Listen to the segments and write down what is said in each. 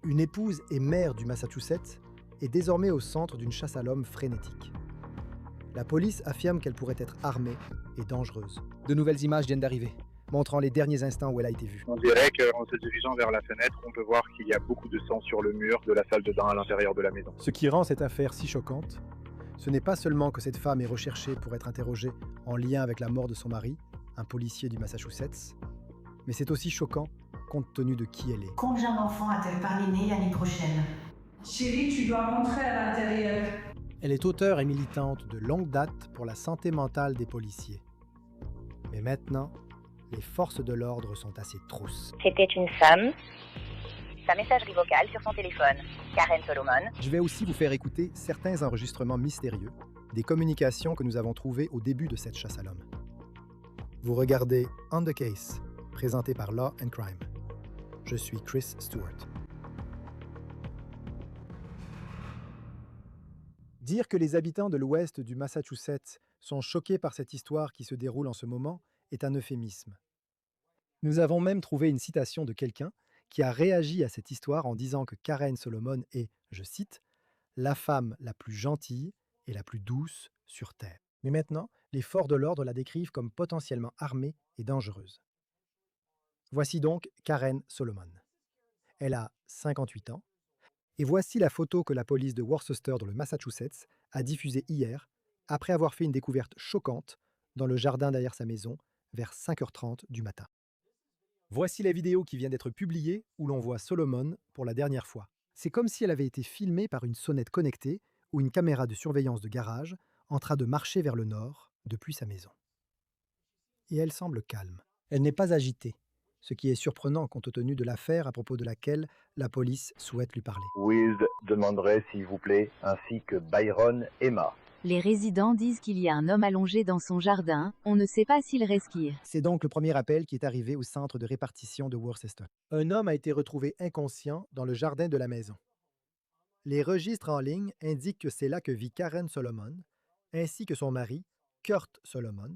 Une épouse et mère du Massachusetts est désormais au centre d'une chasse à l'homme frénétique. La police affirme qu'elle pourrait être armée et dangereuse. De nouvelles images viennent d'arriver, montrant les derniers instants où elle a été vue. On dirait qu'en se dirigeant vers la fenêtre, on peut voir qu'il y a beaucoup de sang sur le mur de la salle de bain à l'intérieur de la maison. Ce qui rend cette affaire si choquante, ce n'est pas seulement que cette femme est recherchée pour être interrogée en lien avec la mort de son mari, un policier du Massachusetts, mais c'est aussi choquant compte tenu de qui elle est. Combien d'enfants a-t-elle parrainé l'année prochaine? Chérie, tu dois rentrer à l'intérieur. Elle est auteure et militante de longue date pour la santé mentale des policiers. Mais maintenant, les forces de l'ordre sont à ses trousses. C'était une femme. Sa messagerie vocale sur son téléphone, Karen Solomon. Je vais aussi vous faire écouter certains enregistrements mystérieux des communications que nous avons trouvées au début de cette chasse à l'homme. Vous regardez On the Case, présenté par Law and Crime. Je suis Chris Stewart. Dire que les habitants de l'ouest du Massachusetts sont choqués par cette histoire qui se déroule en ce moment est un euphémisme. Nous avons même trouvé une citation de quelqu'un qui a réagi à cette histoire en disant que Karen Solomon est, je cite, « la femme la plus gentille et la plus douce sur Terre ». Mais maintenant, les forces de l'ordre la décrivent comme potentiellement armée et dangereuse. Voici donc Karen Solomon. Elle a 58 ans. Et voici la photo que la police de Worcester dans le Massachusetts a diffusée hier, après avoir fait une découverte choquante dans le jardin derrière sa maison, vers 5h30 du matin. Voici la vidéo qui vient d'être publiée où l'on voit Solomon pour la dernière fois. C'est comme si elle avait été filmée par une sonnette connectée ou une caméra de surveillance de garage en train de marcher vers le nord depuis sa maison. Et elle semble calme. Elle n'est pas agitée, ce qui est surprenant compte tenu de l'affaire à propos de laquelle la police souhaite lui parler. Wild demanderait, s'il vous plaît, ainsi que Byron Emma. Les résidents disent qu'il y a un homme allongé dans son jardin. On ne sait pas s'il respire. C'est donc le premier appel qui est arrivé au centre de répartition de Worcester. Un homme a été retrouvé inconscient dans le jardin de la maison. Les registres en ligne indiquent que c'est là que vit Karen Solomon, ainsi que son mari, Kurt Solomon,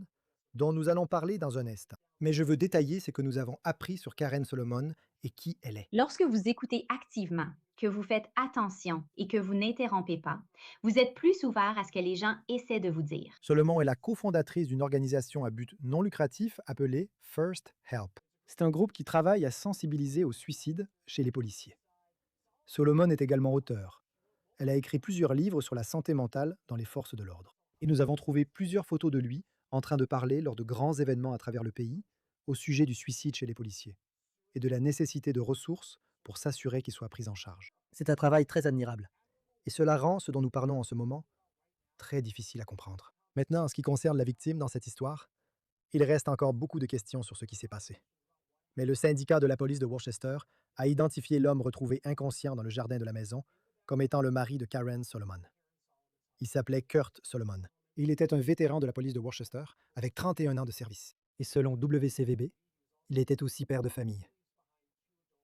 dont nous allons parler dans un instant. Mais je veux détailler ce que nous avons appris sur Karen Solomon et qui elle est. Lorsque vous écoutez activement, que vous faites attention et que vous n'interrompez pas, vous êtes plus ouvert à ce que les gens essaient de vous dire. Solomon est la cofondatrice d'une organisation à but non lucratif appelée First Help. C'est un groupe qui travaille à sensibiliser au suicide chez les policiers. Solomon est également auteur. Elle a écrit plusieurs livres sur la santé mentale dans les forces de l'ordre. Et nous avons trouvé plusieurs photos de lui en train de parler lors de grands événements à travers le pays au sujet du suicide chez les policiers et de la nécessité de ressources pour s'assurer qu'ils soient pris en charge. C'est un travail très admirable. Et cela rend ce dont nous parlons en ce moment très difficile à comprendre. Maintenant, en ce qui concerne la victime dans cette histoire, il reste encore beaucoup de questions sur ce qui s'est passé. Mais le syndicat de la police de Worcester a identifié l'homme retrouvé inconscient dans le jardin de la maison comme étant le mari de Karen Solomon. Il s'appelait Kurt Solomon. Il était un vétéran de la police de Worcester avec 31 ans de service. Et selon WCVB, il était aussi père de famille.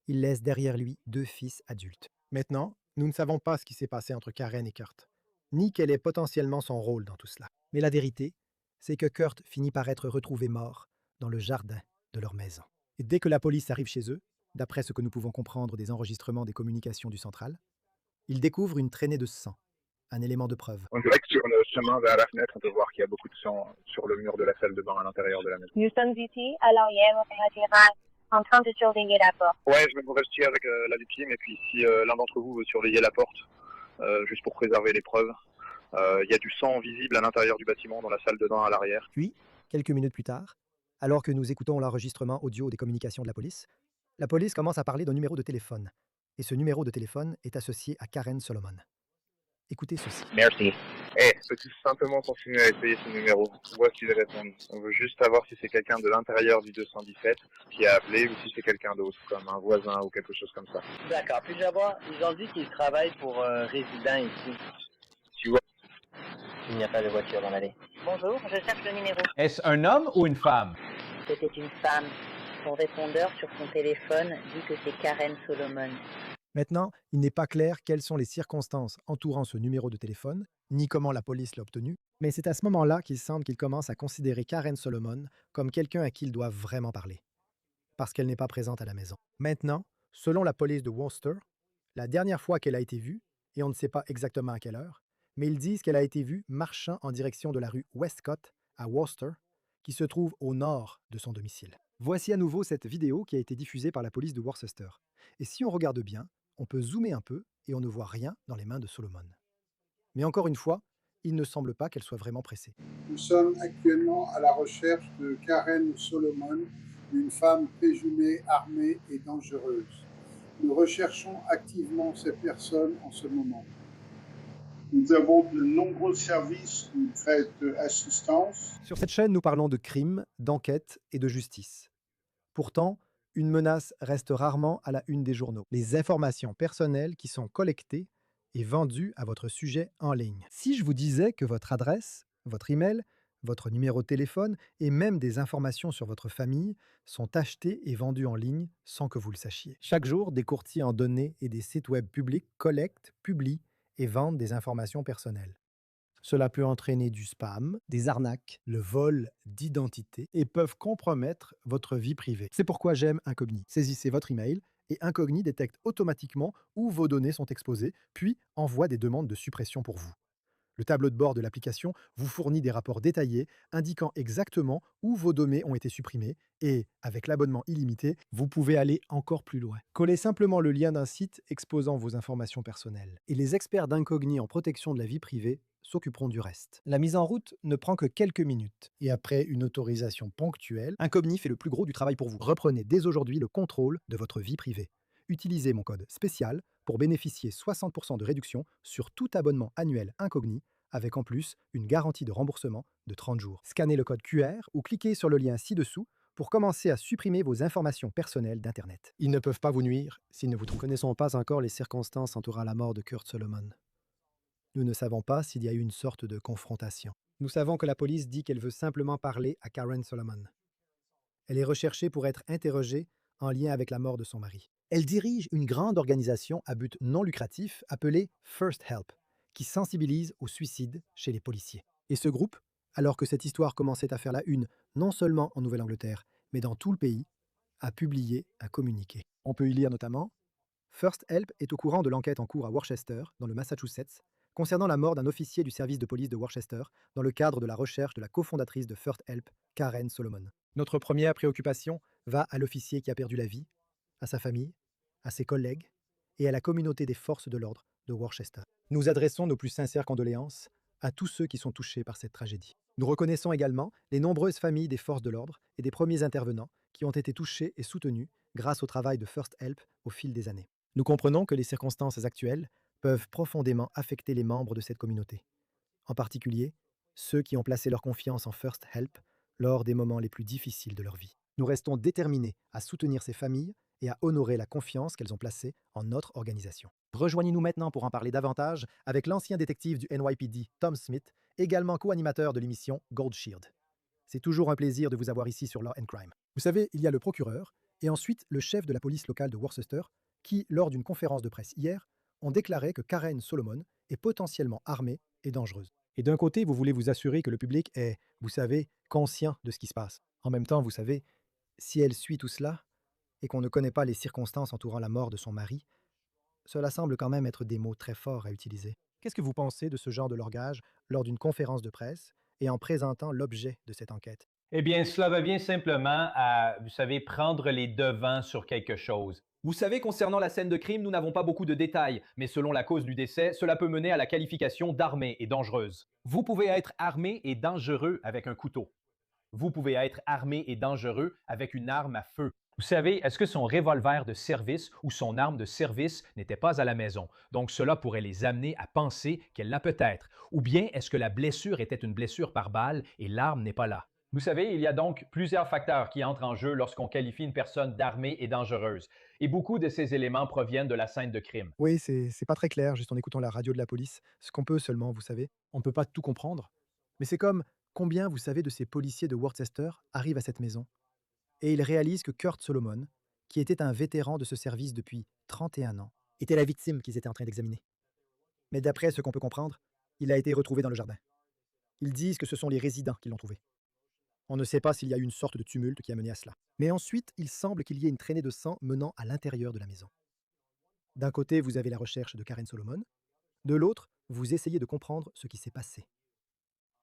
Il laisse derrière lui 2 fils adultes. Maintenant, nous ne savons pas ce qui s'est passé entre Karen et Kurt, ni quel est potentiellement son rôle dans tout cela. Mais la vérité, c'est que Kurt finit par être retrouvé mort dans le jardin de leur maison. Et dès que la police arrive chez eux, d'après ce que nous pouvons comprendre des enregistrements des communications du central, ils découvrent une traînée de sang, un élément de preuve. On dirait que sur le chemin vers la fenêtre, on peut voir qu'il y a beaucoup de sang sur le mur de la salle de bain à l'intérieur de la maison. Nous sommes ici à l'arrière opérateur en train de surveiller la porte. Ouais, je vais me retirer avec la victime et puis si l'un d'entre vous veut surveiller la porte, juste pour préserver les preuves, il y a du sang visible à l'intérieur du bâtiment dans la salle de bain à l'arrière. Puis, quelques minutes plus tard, alors que nous écoutons l'enregistrement audio des communications de la police commence à parler d'un numéro de téléphone. Et ce numéro de téléphone est associé à Karen Solomon. Écoutez ceci. Merci. Peux-tu simplement continuer à essayer ce numéro? Voici les réponses. On veut juste savoir si c'est quelqu'un de l'intérieur du 217 qui a appelé ou si c'est quelqu'un d'autre, comme un voisin ou quelque chose comme ça. D'accord. Puis-je avoir, ils ont dit qu'ils travaillent pour un résident ici. Tu vois? Il n'y a pas de voiture dans l'allée. Bonjour, je cherche le numéro. Est-ce un homme ou une femme? C'était une femme. Son répondeur sur son téléphone dit que c'est Karen Solomon. Maintenant, il n'est pas clair quelles sont les circonstances entourant ce numéro de téléphone, ni comment la police l'a obtenu, mais c'est à ce moment-là qu'il semble qu'il commence à considérer Karen Solomon comme quelqu'un à qui il doit vraiment parler, parce qu'elle n'est pas présente à la maison. Maintenant, selon la police de Worcester, la dernière fois qu'elle a été vue, et on ne sait pas exactement à quelle heure, mais ils disent qu'elle a été vue marchant en direction de la rue Westcott à Worcester, qui se trouve au nord de son domicile. Voici à nouveau cette vidéo qui a été diffusée par la police de Worcester. Et si on regarde bien, on peut zoomer un peu et on ne voit rien dans les mains de Solomon. Mais encore une fois, il ne semble pas qu'elle soit vraiment pressée. Nous sommes actuellement à la recherche de Karen Solomon, une femme présumée armée et dangereuse. Nous recherchons activement cette personne en ce moment. Nous avons de nombreux services qui nous prêtent assistance. Sur cette chaîne, nous parlons de crimes, d'enquêtes et de justice. Pourtant, une menace reste rarement à la une des journaux. Les informations personnelles qui sont collectées et vendues à votre sujet en ligne. Si je vous disais que votre adresse, votre email, votre numéro de téléphone et même des informations sur votre famille sont achetées et vendues en ligne sans que vous le sachiez. Chaque jour, des courtiers en données et des sites web publics collectent, publient et vendent des informations personnelles. Cela peut entraîner du spam, des arnaques, le vol d'identité et peuvent compromettre votre vie privée. C'est pourquoi j'aime Incogni. Saisissez votre email et Incogni détecte automatiquement où vos données sont exposées, puis envoie des demandes de suppression pour vous. Le tableau de bord de l'application vous fournit des rapports détaillés indiquant exactement où vos données ont été supprimées et, avec l'abonnement illimité, vous pouvez aller encore plus loin. Collez simplement le lien d'un site exposant vos informations personnelles et les experts d'Incogni en protection de la vie privée s'occuperont du reste. La mise en route ne prend que quelques minutes et après une autorisation ponctuelle, Incogni fait le plus gros du travail pour vous. Reprenez dès aujourd'hui le contrôle de votre vie privée. Utilisez mon code spécial pour bénéficier 60% de réduction sur tout abonnement annuel Incogni, avec en plus une garantie de remboursement de 30 jours. Scannez le code QR ou cliquez sur le lien ci-dessous pour commencer à supprimer vos informations personnelles d'Internet. Ils ne peuvent pas vous nuire s'ils ne vous trouvent. Nous ne connaissons pas encore les circonstances entourant la mort de Kurt Solomon. Nous ne savons pas s'il y a eu une sorte de confrontation. Nous savons que la police dit qu'elle veut simplement parler à Karen Solomon. Elle est recherchée pour être interrogée en lien avec la mort de son mari. Elle dirige une grande organisation à but non lucratif appelée First Help, qui sensibilise au suicide chez les policiers. Et ce groupe, alors que cette histoire commençait à faire la une non seulement en Nouvelle-Angleterre, mais dans tout le pays, a publié un communiqué. On peut y lire notamment « First Help est au courant de l'enquête en cours à Worcester, dans le Massachusetts, concernant la mort d'un officier du service de police de Worcester dans le cadre de la recherche de la cofondatrice de First Help, Karen Solomon. Notre première préoccupation va à l'officier qui a perdu la vie, à sa famille, à ses collègues et à la communauté des forces de l'ordre de Worcester. Nous adressons nos plus sincères condoléances à tous ceux qui sont touchés par cette tragédie. Nous reconnaissons également les nombreuses familles des forces de l'ordre et des premiers intervenants qui ont été touchés et soutenus grâce au travail de First Help au fil des années. Nous comprenons que les circonstances actuelles peuvent profondément affecter les membres de cette communauté, en particulier ceux qui ont placé leur confiance en First Help lors des moments les plus difficiles de leur vie. Nous restons déterminés à soutenir ces familles et à honorer la confiance qu'elles ont placée en notre organisation. Rejoignez-nous maintenant pour en parler davantage avec l'ancien détective du NYPD, Tom Smith, également co-animateur de l'émission Gold Shield. C'est toujours un plaisir de vous avoir ici sur Law and Crime. Vous savez, il y a le procureur et ensuite le chef de la police locale de Worcester qui, lors d'une conférence de presse hier, ont déclaré que Karen Solomon est potentiellement armée et dangereuse. Et d'un côté, vous voulez vous assurer que le public est, vous savez, conscient de ce qui se passe. En même temps, vous savez, si elle suit tout cela, et qu'on ne connaît pas les circonstances entourant la mort de son mari, cela semble quand même être des mots très forts à utiliser. Qu'est-ce que vous pensez de ce genre de langage lors d'une conférence de presse et en présentant l'objet de cette enquête? Eh bien, cela revient simplement à, vous savez, prendre les devants sur quelque chose. Vous savez, concernant la scène de crime, nous n'avons pas beaucoup de détails, mais selon la cause du décès, cela peut mener à la qualification d'armée et dangereuse. Vous pouvez être armé et dangereux avec un couteau. Vous pouvez être armé et dangereux avec une arme à feu. Vous savez, est-ce que son revolver de service ou son arme de service n'était pas à la maison? Donc cela pourrait les amener à penser qu'elle l'a peut-être. Ou bien est-ce que la blessure était une blessure par balle et l'arme n'est pas là? Vous savez, il y a donc plusieurs facteurs qui entrent en jeu lorsqu'on qualifie une personne d'armée et dangereuse. Et beaucoup de ces éléments proviennent de la scène de crime. Oui, c'est pas très clair, juste en écoutant la radio de la police. Ce qu'on peut seulement, vous savez. On ne peut pas tout comprendre. Mais c'est comme combien, vous savez, de ces policiers de Worcester arrivent à cette maison et ils réalisent que Kurt Solomon, qui était un vétéran de ce service depuis 31 ans, était la victime qu'ils étaient en train d'examiner. Mais d'après ce qu'on peut comprendre, il a été retrouvé dans le jardin. Ils disent que ce sont les résidents qui l'ont trouvé. On ne sait pas s'il y a eu une sorte de tumulte qui a mené à cela. Mais ensuite, il semble qu'il y ait une traînée de sang menant à l'intérieur de la maison. D'un côté, vous avez la recherche de Karen Solomon. De l'autre, vous essayez de comprendre ce qui s'est passé.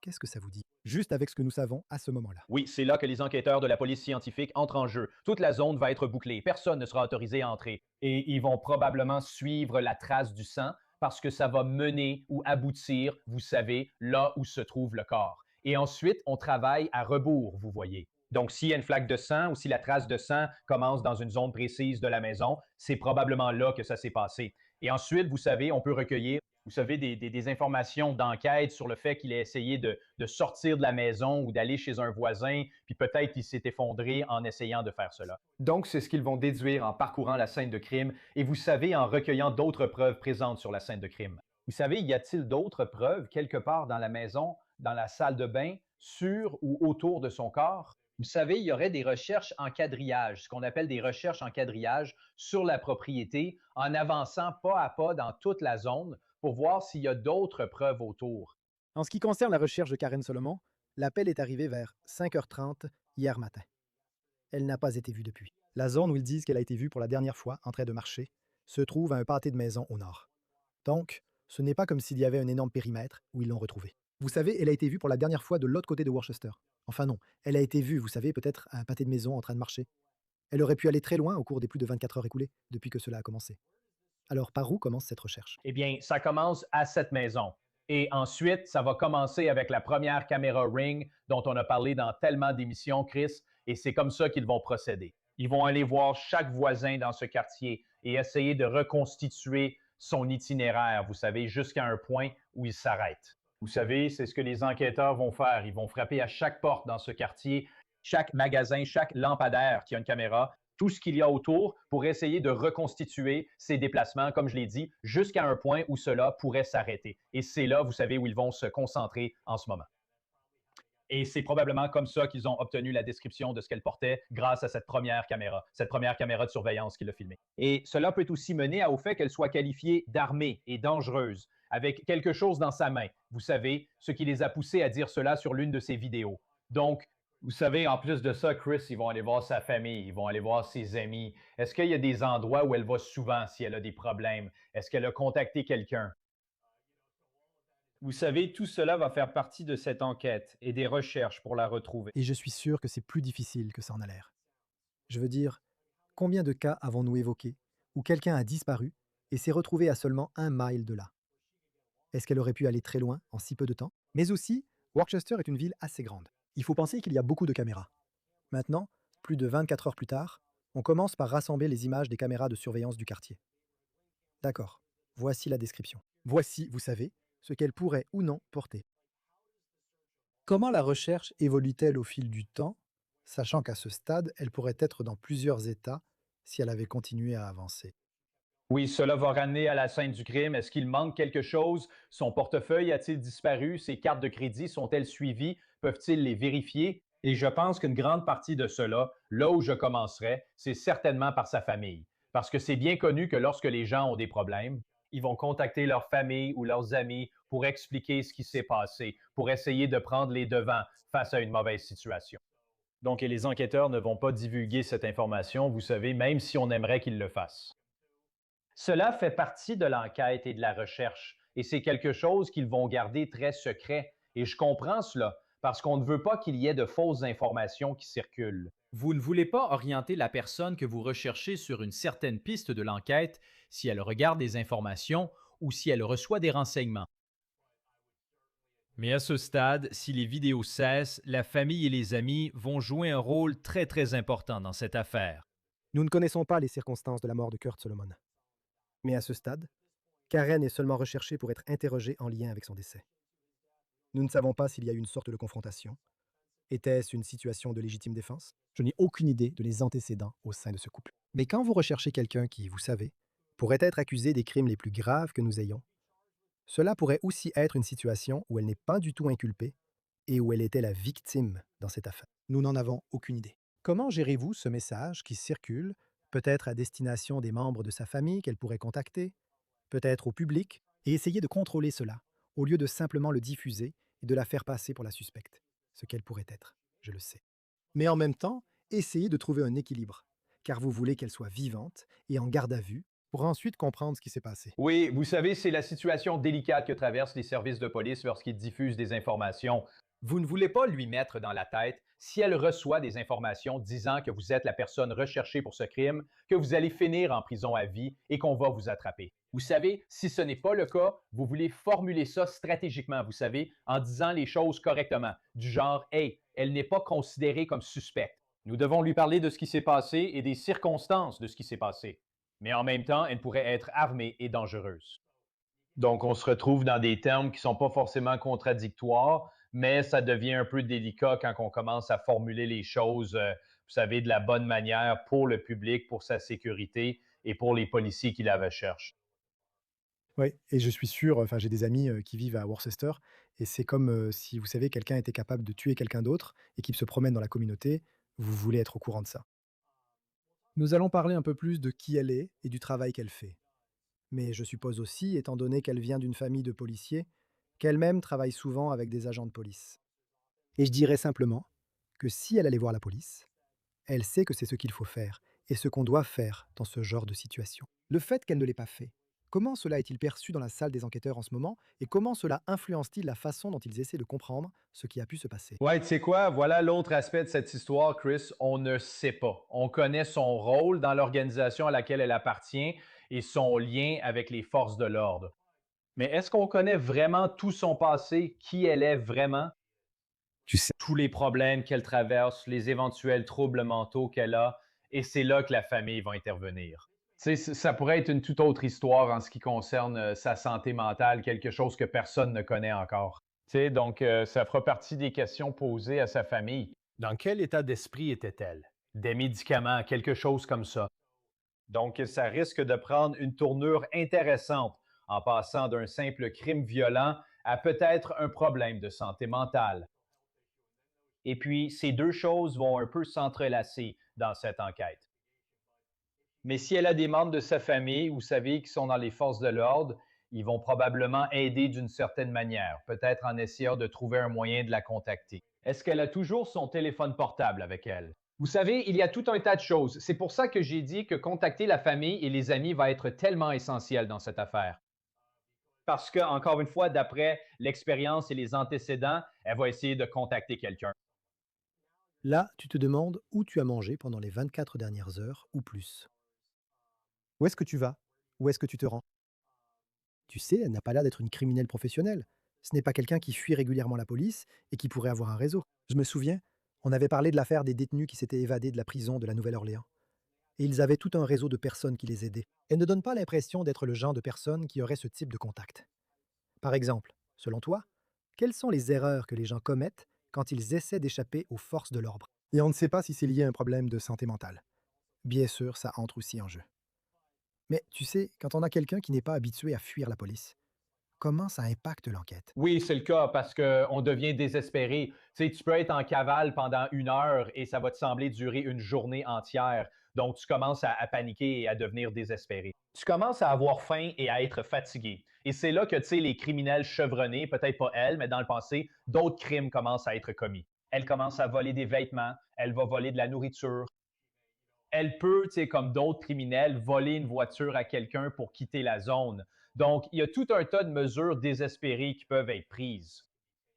Qu'est-ce que ça vous dit? Juste avec ce que nous savons à ce moment-là. Oui, c'est là que les enquêteurs de la police scientifique entrent en jeu. Toute la zone va être bouclée. Personne ne sera autorisé à entrer. Et ils vont probablement suivre la trace du sang parce que ça va mener ou aboutir, vous savez, là où se trouve le corps. Et ensuite, on travaille à rebours, vous voyez. Donc, s'il y a une flaque de sang ou si la trace de sang commence dans une zone précise de la maison, c'est probablement là que ça s'est passé. Et ensuite, vous savez, on peut recueillir, vous savez, des informations d'enquête sur le fait qu'il a essayé de sortir de la maison ou d'aller chez un voisin, puis peut-être qu'il s'est effondré en essayant de faire cela. Donc, c'est ce qu'ils vont déduire en parcourant la scène de crime et vous savez, en recueillant d'autres preuves présentes sur la scène de crime. Vous savez, y a-t-il d'autres preuves quelque part dans la maison, dans la salle de bain, sur ou autour de son corps? Vous savez, il y aurait des recherches en quadrillage, ce qu'on appelle des recherches en quadrillage sur la propriété, en avançant pas à pas dans toute la zone pour voir s'il y a d'autres preuves autour. En ce qui concerne la recherche de Karen Solomon, l'appel est arrivé vers 5h30 hier matin. Elle n'a pas été vue depuis. La zone où ils disent qu'elle a été vue pour la dernière fois en train de marcher se trouve à un pâté de maison au nord. Donc, ce n'est pas comme s'il y avait un énorme périmètre où ils l'ont retrouvée. Vous savez, elle a été vue pour la dernière fois de l'autre côté de Worcester. Enfin non, elle a été vue, vous savez, peut-être à un pâté de maison en train de marcher. Elle aurait pu aller très loin au cours des plus de 24 heures écoulées depuis que cela a commencé. Alors, par où commence cette recherche? Eh bien, ça commence à cette maison. Et ensuite, ça va commencer avec la première caméra Ring dont on a parlé dans tellement d'émissions, Chris, et c'est comme ça qu'ils vont procéder. Ils vont aller voir chaque voisin dans ce quartier et essayer de reconstituer son itinéraire, vous savez, jusqu'à un point où il s'arrête. Vous savez, c'est ce que les enquêteurs vont faire. Ils vont frapper à chaque porte dans ce quartier, chaque magasin, chaque lampadaire qui a une caméra, tout ce qu'il y a autour pour essayer de reconstituer ces déplacements, comme je l'ai dit, jusqu'à un point où cela pourrait s'arrêter. Et c'est là, vous savez, où ils vont se concentrer en ce moment. Et c'est probablement comme ça qu'ils ont obtenu la description de ce qu'elle portait grâce à cette première caméra de surveillance qui l'a filmée. Et cela peut aussi mener au fait qu'elle soit qualifiée d'armée et dangereuse, avec quelque chose dans sa main. Vous savez, ce qui les a poussés à dire cela sur l'une de ses vidéos. Donc, vous savez, en plus de ça, Chris, ils vont aller voir sa famille, ils vont aller voir ses amis. Est-ce qu'il y a des endroits où elle va souvent si elle a des problèmes? Est-ce qu'elle a contacté quelqu'un? Vous savez, tout cela va faire partie de cette enquête et des recherches pour la retrouver. Et je suis sûr que c'est plus difficile que ça en a l'air. Je veux dire, combien de cas avons-nous évoqués où quelqu'un a disparu et s'est retrouvé à seulement 1 mile de là? Est-ce qu'elle aurait pu aller très loin en si peu de temps? Mais aussi, Worcester est une ville assez grande. Il faut penser qu'il y a beaucoup de caméras. Maintenant, plus de 24 heures plus tard, on commence par rassembler les images des caméras de surveillance du quartier. D'accord, voici la description. Voici, vous savez, ce qu'elle pourrait ou non porter. Comment la recherche évolue-t-elle au fil du temps, sachant qu'à ce stade, elle pourrait être dans plusieurs états si elle avait continué à avancer? Oui, cela va ramener à la scène du crime. Est-ce qu'il manque quelque chose? Son portefeuille a-t-il disparu? Ses cartes de crédit sont-elles suivies? Peuvent-ils les vérifier? Et je pense qu'une grande partie de cela, là où je commencerai, c'est certainement par sa famille. Parce que c'est bien connu que lorsque les gens ont des problèmes, ils vont contacter leur famille ou leurs amis pour expliquer ce qui s'est passé, pour essayer de prendre les devants face à une mauvaise situation. Donc, et les enquêteurs ne vont pas divulguer cette information, vous savez, même si on aimerait qu'ils le fassent. Cela fait partie de l'enquête et de la recherche, et c'est quelque chose qu'ils vont garder très secret. Et je comprends cela, parce qu'on ne veut pas qu'il y ait de fausses informations qui circulent. Vous ne voulez pas orienter la personne que vous recherchez sur une certaine piste de l'enquête si elle regarde des informations ou si elle reçoit des renseignements. Mais à ce stade, si les vidéos cessent, la famille et les amis vont jouer un rôle très important dans cette affaire. Nous ne connaissons pas les circonstances de la mort de Kurt Solomon. Mais à ce stade, Karen est seulement recherchée pour être interrogée en lien avec son décès. Nous ne savons pas s'il y a eu une sorte de confrontation. Était-ce une situation de légitime défense? Je n'ai aucune idée de les antécédents au sein de ce couple. Mais quand vous recherchez quelqu'un qui, vous savez, pourrait être accusé des crimes les plus graves que nous ayons, cela pourrait aussi être une situation où elle n'est pas du tout inculpée et où elle était la victime dans cette affaire. Nous n'en avons aucune idée. Comment gérez-vous ce message qui circule, peut-être à destination des membres de sa famille qu'elle pourrait contacter, peut-être au public, et essayer de contrôler cela, au lieu de simplement le diffuser et de la faire passer pour la suspecte, ce qu'elle pourrait être, je le sais. Mais en même temps, essayez de trouver un équilibre, car vous voulez qu'elle soit vivante et en garde à vue pour ensuite comprendre ce qui s'est passé. Oui, vous savez, c'est la situation délicate que traversent les services de police lorsqu'ils diffusent des informations. Vous ne voulez pas lui mettre dans la tête, si elle reçoit des informations disant que vous êtes la personne recherchée pour ce crime, que vous allez finir en prison à vie et qu'on va vous attraper. Vous savez, si ce n'est pas le cas, vous voulez formuler ça stratégiquement, vous savez, en disant les choses correctement, du genre « Hey, elle n'est pas considérée comme suspecte. Nous devons lui parler de ce qui s'est passé et des circonstances de ce qui s'est passé. Mais en même temps, elle pourrait être armée et dangereuse. » Donc, on se retrouve dans des termes qui ne sont pas forcément contradictoires, mais ça devient un peu délicat quand on commence à formuler les choses, vous savez, de la bonne manière pour le public, pour sa sécurité et pour les policiers qui la recherchent. Oui, et je suis sûr, enfin j'ai des amis qui vivent à Worcester, et c'est comme si vous savez, quelqu'un était capable de tuer quelqu'un d'autre et qu'il se promène dans la communauté, vous voulez être au courant de ça. Nous allons parler un peu plus de qui elle est et du travail qu'elle fait. Mais je suppose aussi, étant donné qu'elle vient d'une famille de policiers, qu'elle-même travaille souvent avec des agents de police. Et je dirais simplement que si elle allait voir la police, elle sait que c'est ce qu'il faut faire et ce qu'on doit faire dans ce genre de situation. Le fait qu'elle ne l'ait pas fait, comment cela est-il perçu dans la salle des enquêteurs en ce moment et comment cela influence-t-il la façon dont ils essaient de comprendre ce qui a pu se passer? Ouais, tu sais quoi? Voilà l'autre aspect de cette histoire, Chris. On ne sait pas. On connaît son rôle dans l'organisation à laquelle elle appartient et son lien avec les forces de l'ordre. Mais est-ce qu'on connaît vraiment tout son passé, qui elle est vraiment? Tu sais, Tous les problèmes qu'elle traverse, les éventuels troubles mentaux qu'elle a, et c'est là que la famille va intervenir. Tu sais, ça pourrait être une toute autre histoire en ce qui concerne sa santé mentale, quelque chose que personne ne connaît encore. Tu sais, donc ça fera partie des questions posées à sa famille. Dans quel état d'esprit était-elle? Des médicaments, quelque chose comme ça. Donc, ça risque de prendre une tournure intéressante en passant d'un simple crime violent à peut-être un problème de santé mentale. Et puis, ces deux choses vont un peu s'entrelacer dans cette enquête. Mais si elle a des membres de sa famille, vous savez, qui sont dans les forces de l'ordre, ils vont probablement aider d'une certaine manière, peut-être en essayant de trouver un moyen de la contacter. Est-ce qu'elle a toujours son téléphone portable avec elle? Vous savez, il y a tout un tas de choses. C'est pour ça que j'ai dit que contacter la famille et les amis va être tellement essentiel dans cette affaire. Parce que, encore une fois, d'après l'expérience et les antécédents, elle va essayer de contacter quelqu'un. là, tu te demandes où tu as mangé pendant les 24 dernières heures ou plus. Où est-ce que tu vas? Où est-ce que tu te rends? Tu sais, elle n'a pas l'air d'être une criminelle professionnelle. Ce n'est pas quelqu'un qui fuit régulièrement la police et qui pourrait avoir un réseau. Je me souviens, on avait parlé de l'affaire des détenus qui s'étaient évadés de la prison de la Nouvelle-Orléans. Et ils avaient tout un réseau de personnes qui les aidaient. Elle ne donne pas l'impression d'être le genre de personne qui aurait ce type de contact. Par exemple, selon toi, quelles sont les erreurs que les gens commettent quand ils essaient d'échapper aux forces de l'ordre? Et on ne sait pas si c'est lié à un problème de santé mentale. Bien sûr, ça entre aussi en jeu. Mais tu sais, quand on a quelqu'un qui n'est pas habitué à fuir la police, comment ça impacte l'enquête? Oui, c'est le cas parce qu'on devient désespéré. Tu sais, tu peux être en cavale pendant 1 heure et ça va te sembler durer une journée entière. Donc, tu commences à paniquer et à devenir désespéré. Tu commences à avoir faim et à être fatigué. Et c'est là que, tu sais, les criminels chevronnés, peut-être pas elle, mais dans le passé, d'autres crimes commencent à être commis. Elle commence à voler des vêtements, elle va voler de la nourriture. Elle peut, tu sais, comme d'autres criminels, voler une voiture à quelqu'un pour quitter la zone. Donc, il y a tout un tas de mesures désespérées qui peuvent être prises.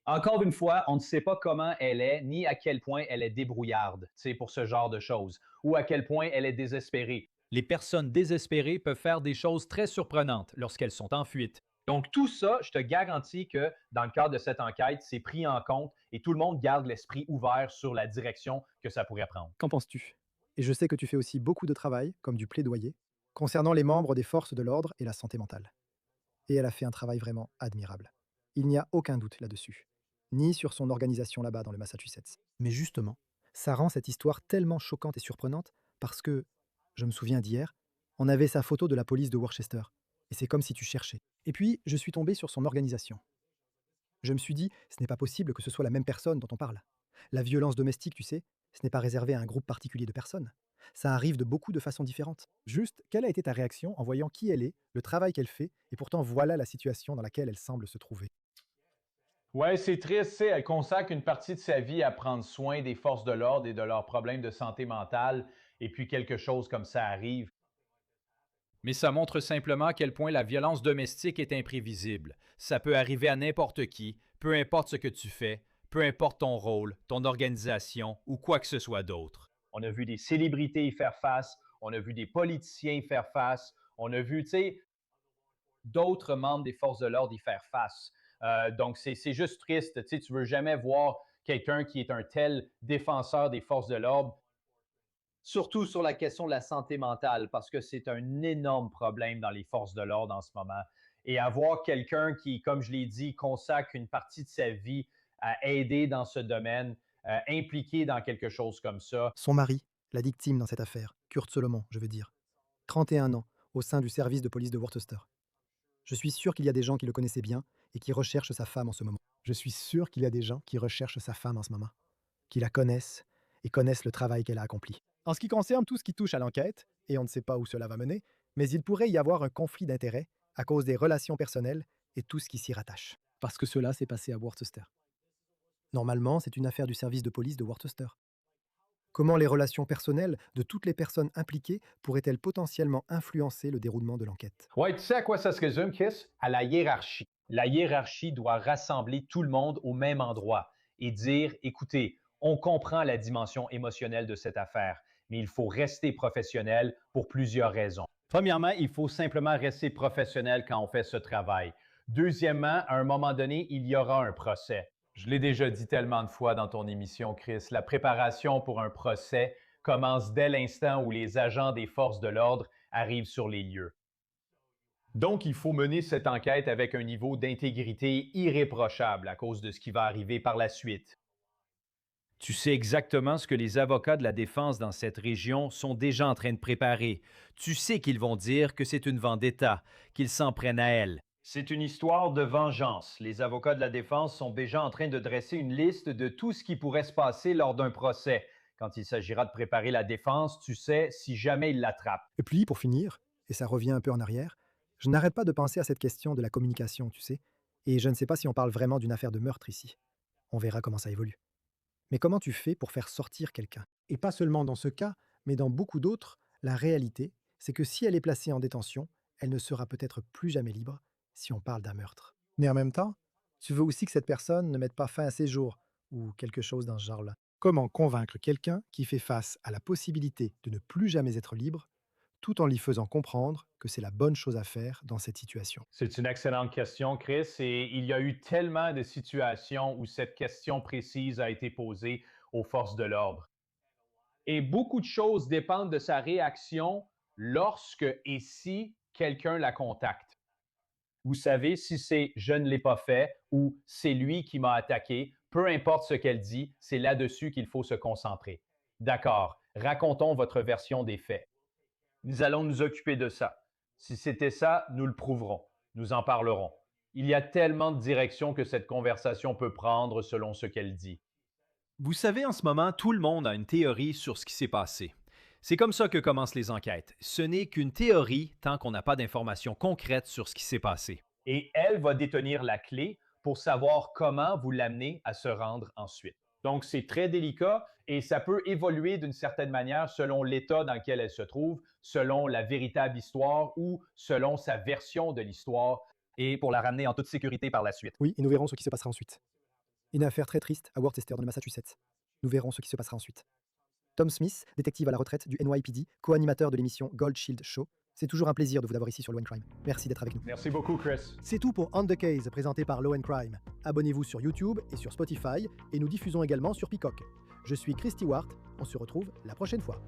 Encore une fois, on ne sait pas comment elle est, ni à quel point elle est débrouillarde, tu sais, pour ce genre de choses, ou à quel point elle est désespérée. Les personnes désespérées peuvent faire des choses très surprenantes lorsqu'elles sont en fuite. Donc, tout ça, je te garantis que dans le cadre de cette enquête, c'est pris en compte et tout le monde garde l'esprit ouvert sur la direction que ça pourrait prendre. Qu'en penses-tu? Et je sais que tu fais aussi beaucoup de travail, comme du plaidoyer, concernant les membres des forces de l'ordre et la santé mentale. Et elle a fait un travail vraiment admirable. Il n'y a aucun doute là-dessus, ni sur son organisation là-bas dans le Massachusetts. Mais justement, ça rend cette histoire tellement choquante et surprenante parce que, je me souviens d'hier, on avait sa photo de la police de Worcester, et c'est comme si tu cherchais. Et puis, je suis tombé sur son organisation. Je me suis dit, ce n'est pas possible que ce soit la même personne dont on parle. La violence domestique, tu sais, ce n'est pas réservé à un groupe particulier de personnes. Ça arrive de beaucoup de façons différentes. Juste, quelle a été ta réaction en voyant qui elle est, le travail qu'elle fait, et pourtant voilà la situation dans laquelle elle semble se trouver? Ouais, c'est triste, tu sais, elle consacre une partie de sa vie à prendre soin des forces de l'ordre et de leurs problèmes de santé mentale, et puis quelque chose comme ça arrive. Mais ça montre simplement à quel point la violence domestique est imprévisible. Ça peut arriver à n'importe qui, peu importe ce que tu fais, peu importe ton rôle, ton organisation ou quoi que ce soit d'autre. On a vu des célébrités y faire face, on a vu des politiciens y faire face, on a vu, tu sais, d'autres membres des forces de l'ordre y faire face. Donc, c'est juste triste. Tu sais, tu ne veux jamais voir quelqu'un qui est un tel défenseur des forces de l'ordre. Surtout sur la question de la santé mentale, parce que c'est un énorme problème dans les forces de l'ordre en ce moment. Et avoir quelqu'un qui, comme je l'ai dit, consacre une partie de sa vie à aider dans ce domaine, impliqué dans quelque chose comme ça. Son mari, la victime dans cette affaire, Kurt Solomon, je veux dire. 31 ans, au sein du service de police de Worcester. Je suis sûr qu'il y a des gens qui le connaissaient bien et qui recherchent sa femme en ce moment. Je suis sûr qu'il y a des gens qui recherchent sa femme en ce moment, qui la connaissent et connaissent le travail qu'elle a accompli. En ce qui concerne tout ce qui touche à l'enquête, et on ne sait pas où cela va mener, mais il pourrait y avoir un conflit d'intérêts à cause des relations personnelles et tout ce qui s'y rattache. Parce que cela s'est passé à Worcester. Normalement, c'est une affaire du service de police de Worcester. Comment les relations personnelles de toutes les personnes impliquées pourraient-elles potentiellement influencer le déroulement de l'enquête? Ouais, tu sais à quoi ça se résume, Chris? À la hiérarchie. La hiérarchie doit rassembler tout le monde au même endroit et dire, écoutez, on comprend la dimension émotionnelle de cette affaire, mais il faut rester professionnel pour plusieurs raisons. Premièrement, il faut simplement rester professionnel quand on fait ce travail. Deuxièmement, à un moment donné, il y aura un procès. Je l'ai déjà dit tellement de fois dans ton émission, Chris, la préparation pour un procès commence dès l'instant où les agents des forces de l'ordre arrivent sur les lieux. Donc, il faut mener cette enquête avec un niveau d'intégrité irréprochable à cause de ce qui va arriver par la suite. Tu sais exactement ce que les avocats de la défense dans cette région sont déjà en train de préparer. Tu sais qu'ils vont dire que c'est une vendetta, qu'ils s'en prennent à elle. C'est une histoire de vengeance. Les avocats de la défense sont déjà en train de dresser une liste de tout ce qui pourrait se passer lors d'un procès. Quand il s'agira de préparer la défense, tu sais, si jamais ils l'attrapent. Et puis, pour finir, et ça revient un peu en arrière, je n'arrête pas de penser à cette question de la communication, tu sais, et je ne sais pas si on parle vraiment d'une affaire de meurtre ici. On verra comment ça évolue. Mais comment tu fais pour faire sortir quelqu'un? Et pas seulement dans ce cas, mais dans beaucoup d'autres, la réalité, c'est que si elle est placée en détention, elle ne sera peut-être plus jamais libre si on parle d'un meurtre. Mais en même temps, tu veux aussi que cette personne ne mette pas fin à ses jours, ou quelque chose dans ce genre-là. Comment convaincre quelqu'un qui fait face à la possibilité de ne plus jamais être libre, tout en lui faisant comprendre que c'est la bonne chose à faire dans cette situation? C'est une excellente question, Chris, et il y a eu tellement de situations où cette question précise a été posée aux forces de l'ordre. Et beaucoup de choses dépendent de sa réaction lorsque et si quelqu'un la contacte. Vous savez, si c'est « je ne l'ai pas fait » ou « c'est lui qui m'a attaqué », peu importe ce qu'elle dit, c'est là-dessus qu'il faut se concentrer. D'accord, racontons votre version des faits. Nous allons nous occuper de ça. Si c'était ça, nous le prouverons. Nous en parlerons. Il y a tellement de directions que cette conversation peut prendre selon ce qu'elle dit. Vous savez, en ce moment, tout le monde a une théorie sur ce qui s'est passé. C'est comme ça que commencent les enquêtes. Ce n'est qu'une théorie tant qu'on n'a pas d'informations concrètes sur ce qui s'est passé. Et elle va détenir la clé pour savoir comment vous l'amener à se rendre ensuite. Donc, c'est très délicat et ça peut évoluer d'une certaine manière selon l'état dans lequel elle se trouve, selon la véritable histoire ou selon sa version de l'histoire et pour la ramener en toute sécurité par la suite. Oui, et nous verrons ce qui se passera ensuite. Une affaire très triste à Worcester, dans le Massachusetts. Nous verrons ce qui se passera ensuite. Tom Smith, détective à la retraite du NYPD, co-animateur de l'émission Gold Shield Show. C'est toujours un plaisir de vous avoir ici sur Law & Crime. Merci d'être avec nous. Merci beaucoup, Chris. C'est tout pour On The Case, présenté par Law & Crime. Abonnez-vous sur YouTube et sur Spotify, et nous diffusons également sur Peacock. Je suis Christy Ward, on se retrouve la prochaine fois.